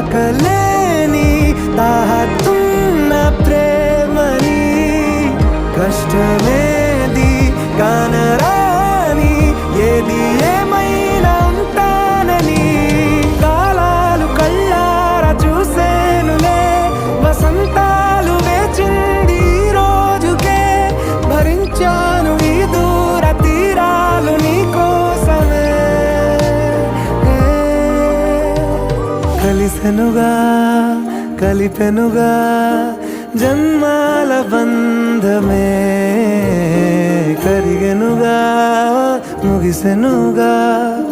తాకలేని తాహతున్న ప్రేమని కష్టమేది కానరాని ఏది ఏమైనా ఉంటానని కాలాలు కళ్ళారా చూసేనులే వసంతాలు వేచింది ఈ రోజుకే భరించాను ఈ దూర తీరాలు నీ కోసమే కలిసెనుగా కలిపెనుగా జన్మాల బంధమే కరిగెనుగా ముగిసెనుగా